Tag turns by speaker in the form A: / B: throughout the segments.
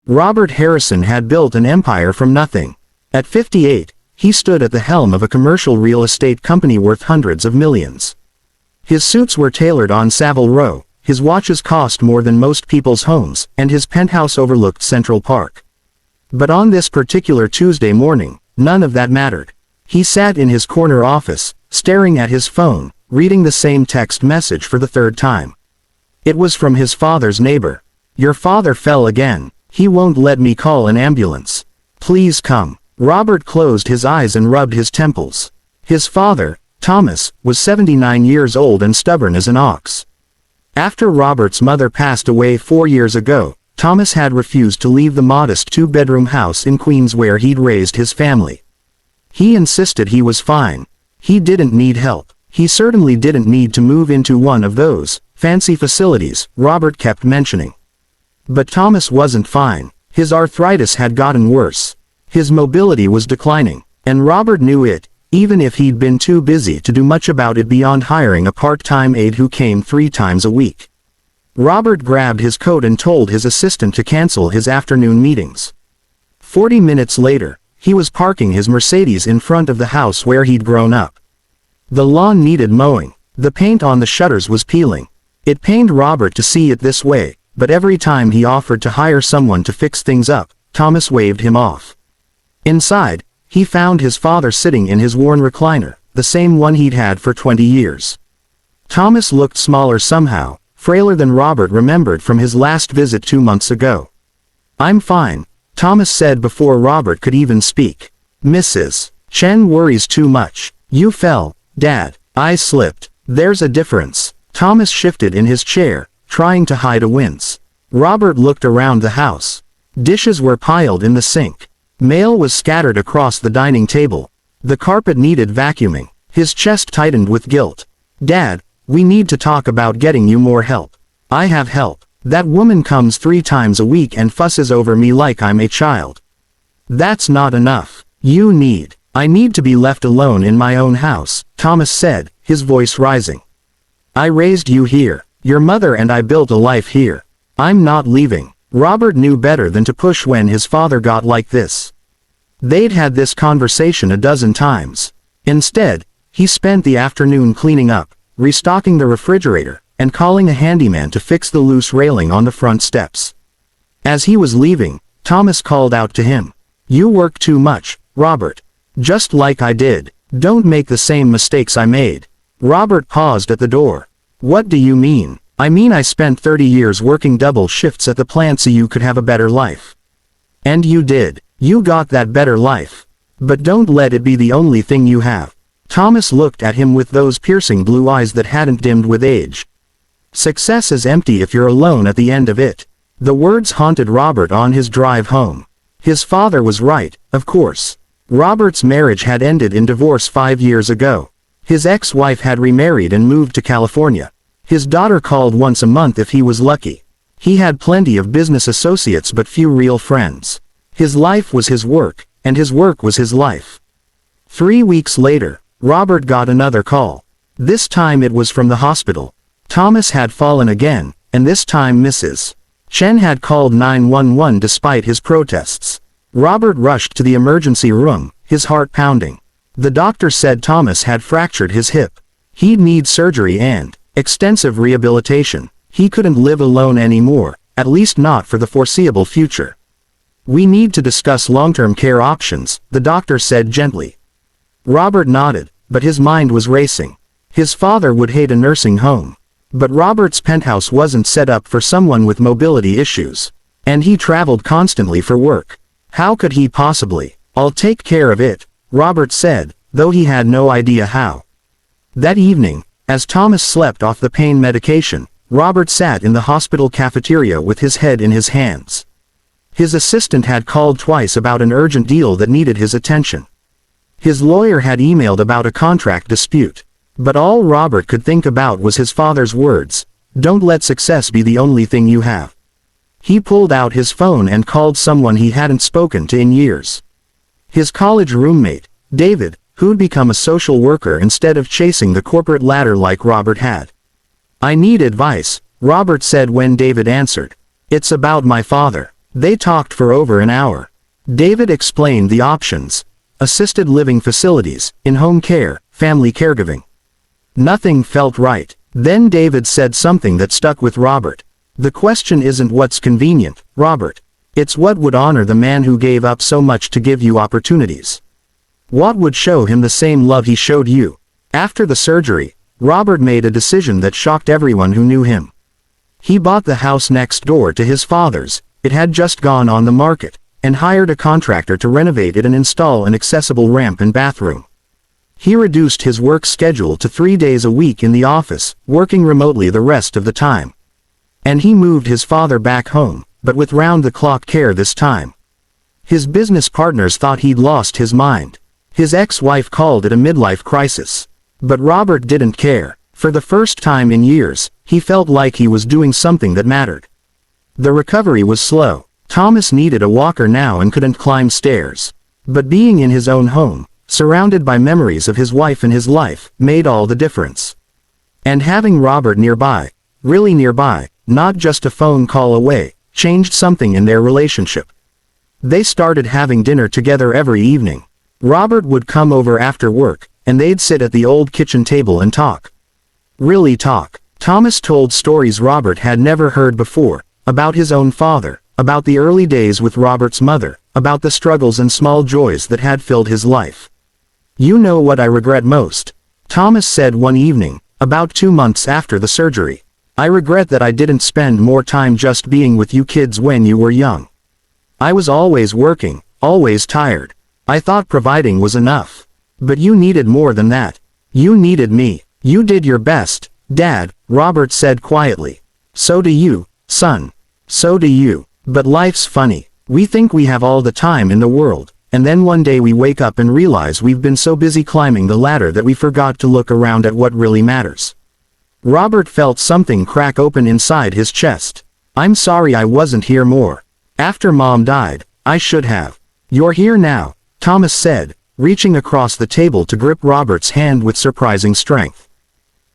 A: Robert Harrison had built an empire from nothing. At 58, he stood at the helm of a commercial real estate company worth hundreds of millions. His suits were tailored on Savile Row, his watches cost more than most people's homes, and his penthouse overlooked Central Park. But on this particular Tuesday morning, none of that mattered. He sat in his corner office, staring at his phone, reading the same text message for the third time. It was from his father's neighbor. "Your father fell again. He won't let me call an ambulance. Please come." Robert closed his eyes and rubbed his temples. His father, Thomas, was 79 years old and stubborn as an ox. After Robert's mother passed away 4 years ago, Thomas had refused to leave the modest two-bedroom house in Queens where he'd raised his family. He insisted he was fine. He didn't need help. He certainly didn't need to move into one of those fancy facilities Robert kept mentioning. But Thomas wasn't fine. His arthritis had gotten worse. His mobility was declining, and Robert knew it, even if he'd been too busy to do much about it beyond hiring a part-time aide who came 3 times a week. Robert grabbed his coat and told his assistant to cancel his afternoon meetings. 40 minutes later, he was parking his Mercedes in front of the house where he'd grown up. The lawn needed mowing. The paint on the shutters was peeling. It pained Robert to see it this way, but every time he offered to hire someone to fix things up, Thomas waved him off. Inside, he found his father sitting in his worn recliner, the same one he'd had for 20 years. Thomas looked smaller somehow, frailer than Robert remembered from his last visit 2 months ago. "I'm fine," Thomas said before Robert could even speak. "Mrs. Chen worries too much. You fell, Dad." "I slipped. There's a difference." Thomas shifted in his chair, trying to hide a wince. Robert looked around the house. Dishes were piled in the sink. Mail was scattered across the dining table. The carpet needed vacuuming. His chest tightened with guilt. "Dad, we need to talk about getting you more help." "I have help. That woman comes 3 times a week and fusses over me like I'm a child." "That's not enough. I need to be left alone in my own house," Thomas said, his voice rising. "I raised you here. Your mother and I built a life here. I'm not leaving." Robert knew better than to push when his father got like this. They'd had this conversation a dozen times. Instead, he spent the afternoon cleaning up, restocking the refrigerator, and calling a handyman to fix the loose railing on the front steps. As he was leaving, Thomas called out to him. "You work too much, Robert. Just like I did. Don't make the same mistakes I made." Robert paused at the door. "What do you mean?" "I mean I spent 30 years working double shifts at the plant so you could have a better life. And you did. You got that better life. But don't let it be the only thing you have." Thomas looked at him with those piercing blue eyes that hadn't dimmed with age. "Success is empty if you're alone at the end of it." The words haunted Robert on his drive home. His father was right, of course. Robert's marriage had ended in divorce 5 years ago. His ex-wife had remarried and moved to California. His daughter called once a month if he was lucky. He had plenty of business associates but few real friends. His life was his work, and his work was his life. 3 weeks later, Robert got another call. This time it was from the hospital. Thomas had fallen again, and this time Mrs. Chen had called 911 despite his protests. Robert rushed to the emergency room, his heart pounding. The doctor said Thomas had fractured his hip. He'd need surgery and extensive rehabilitation. He couldn't live alone anymore, at least not for the foreseeable future. "We need to discuss long-term care options," the doctor said gently. Robert nodded, but his mind was racing. His father would hate a nursing home. But Robert's penthouse wasn't set up for someone with mobility issues. And he traveled constantly for work. How could he possibly? "I'll take care of it," Robert said, though he had no idea how. That evening, as Thomas slept off the pain medication, Robert sat in the hospital cafeteria with his head in his hands. His assistant had called twice about an urgent deal that needed his attention. His lawyer had emailed about a contract dispute. But all Robert could think about was his father's words, "Don't let success be the only thing you have." He pulled out his phone and called someone he hadn't spoken to in years. His college roommate, David, who'd become a social worker instead of chasing the corporate ladder like Robert had. "I need advice," Robert said when David answered. "It's about my father. They talked for over an hour. David explained the options: assisted living facilities, in-home care, family caregiving. Nothing felt right. Then David said something that stuck with Robert. The question isn't what's convenient, Robert. It's what would honor the man who gave up so much to give you opportunities. What would show him the same love he showed you? After the surgery, Robert made a decision that shocked everyone who knew him. He bought the house next door to his father's. It had just gone on the market, and hired a contractor to renovate it and install an accessible ramp and bathroom. He reduced his work schedule to 3 days a week in the office, working remotely the rest of the time. And he moved his father back home, but with round-the-clock care this time. His business partners thought he'd lost his mind. His ex-wife called it a midlife crisis. But Robert didn't care. For the first time in years, he felt like he was doing something that mattered. The recovery was slow. Thomas needed a walker now and couldn't climb stairs. But being in his own home, surrounded by memories of his wife and his life, made all the difference. And having Robert nearby, really nearby, not just a phone call away, changed something in their relationship. They started having dinner together every evening. Robert would come over after work, and they'd sit at the old kitchen table and talk. Really talk. Thomas told stories Robert had never heard before, about his own father, about the early days with Robert's mother, about the struggles and small joys that had filled his life. "You know what I regret most?" Thomas said one evening, about 2 months after the surgery. "I regret that I didn't spend more time just being with you kids when you were young. I was always working, always tired. I thought providing was enough. But you needed more than that. You needed me. You did your best, Dad," Robert said quietly. "So do you, son. So do you. But life's funny. We think we have all the time in the world, and then one day we wake up and realize we've been so busy climbing the ladder that we forgot to look around at what really matters." Robert felt something crack open inside his chest. "I'm sorry I wasn't here more. After Mom died, I should have." "You're here now," Thomas said, reaching across the table to grip Robert's hand with surprising strength.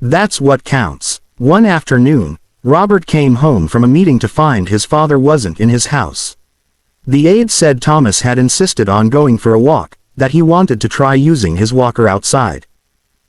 A: "That's what counts." One afternoon, Robert came home from a meeting to find his father wasn't in his house. The aide said Thomas had insisted on going for a walk, that he wanted to try using his walker outside.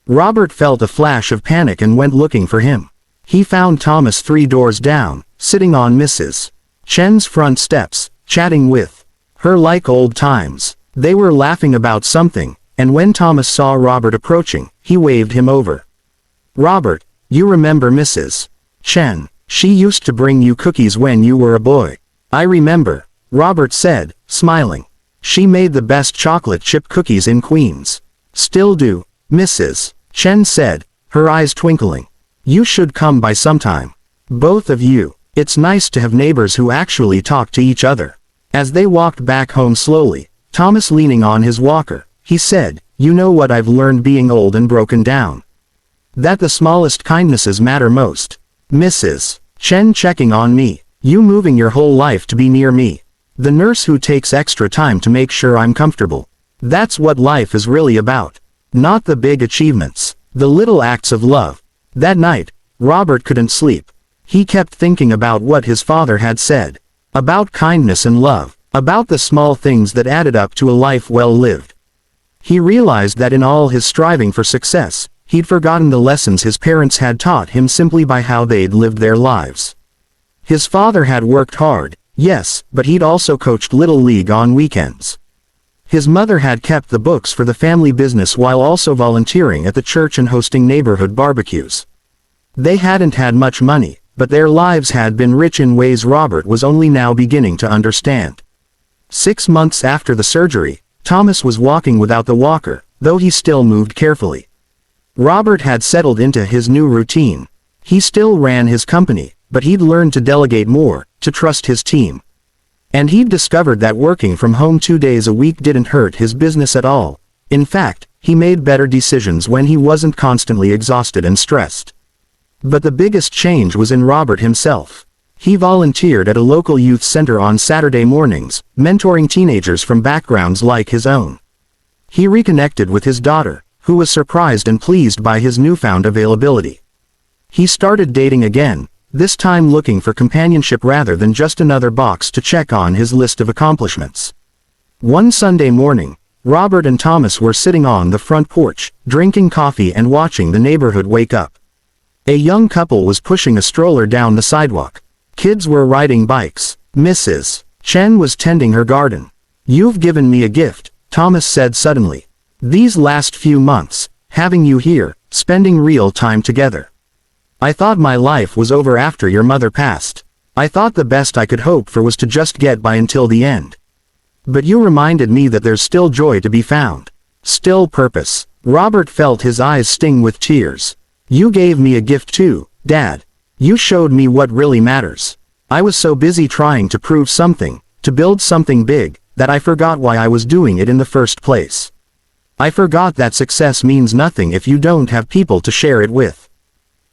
A: Robert felt a flash of panic and went looking for him. He found Thomas 3 doors down, sitting on Mrs. Chen's front steps, chatting with her like old times. They were laughing about something, and when Thomas saw Robert approaching, he waved him over. "Robert, you remember Mrs. Chen? She used to bring you cookies when you were a boy." "I remember," Robert said, smiling. "She made the best chocolate chip cookies in Queens." "Still do," Mrs. Chen said, her eyes twinkling. "You should come by sometime. Both of you. It's nice to have neighbors who actually talk to each other." As they walked back home slowly, Thomas leaning on his walker, he said, "You know what I've learned being old and broken down? That the smallest kindnesses matter most. Mrs. Chen checking on me. You moving your whole life to be near me. The nurse who takes extra time to make sure I'm comfortable. That's what life is really about. Not the big achievements. The little acts of love." That night, Robert couldn't sleep. He kept thinking about what his father had said. About kindness and love. About the small things that added up to a life well lived. He realized that in all his striving for success, he'd forgotten the lessons his parents had taught him simply by how they'd lived their lives. His father had worked hard, yes, but he'd also coached Little League on weekends. His mother had kept the books for the family business while also volunteering at the church and hosting neighborhood barbecues. They hadn't had much money, but their lives had been rich in ways Robert was only now beginning to understand. 6 months after the surgery, Thomas was walking without the walker, though he still moved carefully. Robert had settled into his new routine. He still ran his company, but he'd learned to delegate more, to trust his team. And he'd discovered that working from home 2 days a week didn't hurt his business at all. In fact, he made better decisions when he wasn't constantly exhausted and stressed. But the biggest change was in Robert himself. He volunteered at a local youth center on Saturday mornings, mentoring teenagers from backgrounds like his own. He reconnected with his daughter, who was surprised and pleased by his newfound availability. He started dating again, this time looking for companionship rather than just another box to check on his list of accomplishments. One Sunday morning, Robert and Thomas were sitting on the front porch, drinking coffee and watching the neighborhood wake up. A young couple was pushing a stroller down the sidewalk. Kids were riding bikes. Mrs. Chen was tending her garden. "You've given me a gift," Thomas said suddenly. "These last few months, having you here, spending real time together. I thought my life was over after your mother passed. I thought the best I could hope for was to just get by until the end. But you reminded me that there's still joy to be found. Still purpose." Robert felt his eyes sting with tears. "You gave me a gift too, Dad. You showed me what really matters. I was so busy trying to prove something, to build something big, that I forgot why I was doing it in the first place. I forgot that success means nothing if you don't have people to share it with."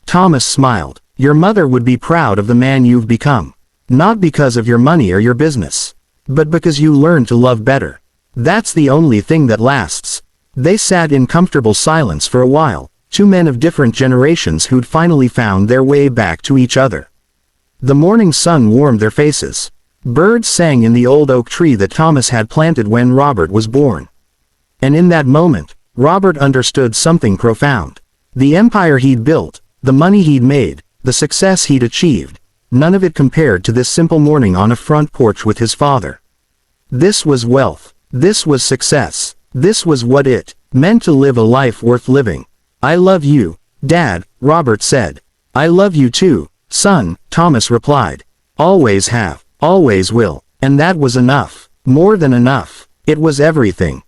A: Thomas smiled. "Your mother would be proud of the man you've become. Not because of your money or your business, but because you learned to love better. That's the only thing that lasts." They sat in comfortable silence for a while, two men of different generations who'd finally found their way back to each other. The morning sun warmed their faces. Birds sang in the old oak tree that Thomas had planted when Robert was born. And in that moment, Robert understood something profound. The empire he'd built, the money he'd made, the success he'd achieved, none of it compared to this simple morning on a front porch with his father. This was wealth. This was success. This was what it meant to live a life worth living. "I love you, Dad," Robert said. "I love you too, son," Thomas replied. "Always have, always will." And that was enough. More than enough. It was everything.